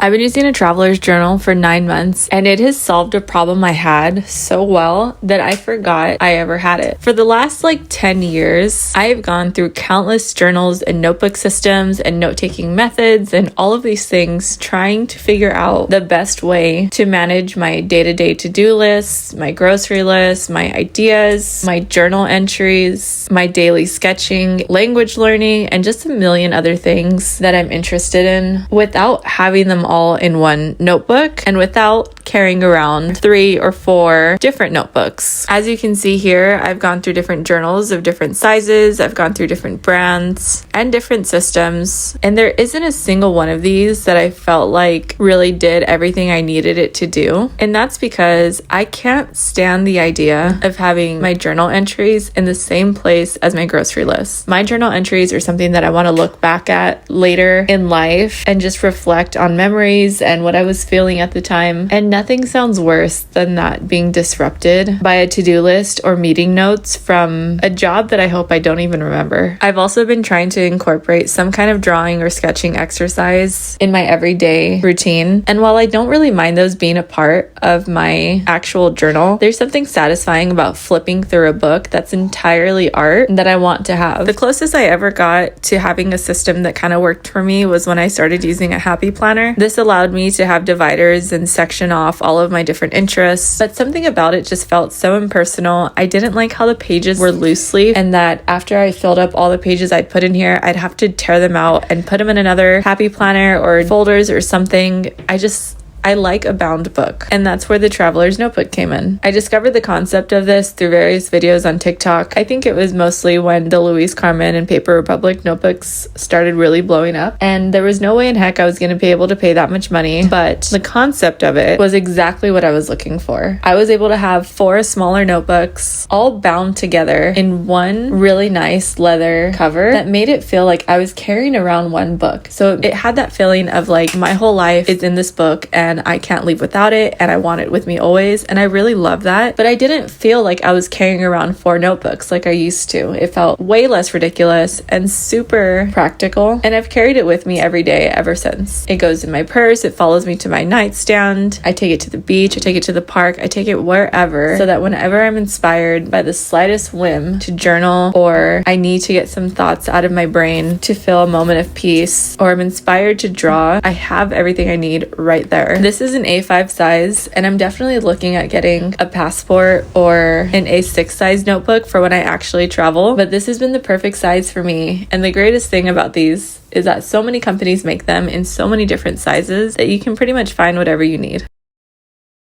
I've been using a traveler's journal for 9 months and it has solved a problem I had so well that I forgot I ever had it. For the last 10 years, I have gone through countless journals and notebook systems and note-taking methods and all of these things trying to figure out the best way to manage my day-to-day to-do lists, my grocery list, my ideas, my journal entries, my daily sketching, language learning, and just a million other things that I'm interested in without having them all in one notebook and without carrying around 3 or 4 different notebooks. As you can see here, I've gone through different journals of different sizes, I've gone through different brands and different systems, and there isn't a single one of these that I felt like really did everything I needed it to do. And that's because I can't stand the idea of having my journal entries in the same place as my grocery list. My journal entries are something that I want to look back at later in life and just reflect on memories and what I was feeling at the time. And nothing sounds worse than that being disrupted by a to-do list or meeting notes from a job that I hope I don't even remember. I've also been trying to incorporate some kind of drawing or sketching exercise in my everyday routine. And while I don't really mind those being a part of my actual journal, there's something satisfying about flipping through a book that's entirely art that I want to have. The closest I ever got to having a system that kind of worked for me was when I started using a happy planner. This allowed me to have dividers and section off all of my different interests, but something about it just felt so impersonal. I didn't like how the pages were loose leaf, and that after I filled up all the pages I'd put in here, I'd have to tear them out and put them in another happy planner or folders or something. I like a bound book, and that's where the Traveler's Notebook came in. I discovered the concept of this through various videos on TikTok. I think it was mostly when the Louise Carmen and Paper Republic notebooks started really blowing up, and there was no way in heck I was going to be able to pay that much money, but the concept of it was exactly what I was looking for. I was able to have 4 smaller notebooks all bound together in one really nice leather cover that made it feel like I was carrying around one book. So it had that feeling of like my whole life is in this book and I can't leave without it, and I want it with me always, and I really love that. But I didn't feel like I was carrying around 4 notebooks like I used to. It felt way less ridiculous and super practical, and I've carried it with me every day ever since. It goes in my purse, it follows me to my nightstand, I take it to the beach, I take it to the park, I take it wherever, so that whenever I'm inspired by the slightest whim to journal, or I need to get some thoughts out of my brain to feel a moment of peace, or I'm inspired to draw, I have everything I need right there. This is an A5 size, and I'm definitely looking at getting a passport or an A6 size notebook for when I actually travel, but this has been the perfect size for me. And the greatest thing about these is that so many companies make them in so many different sizes that you can pretty much find whatever you need.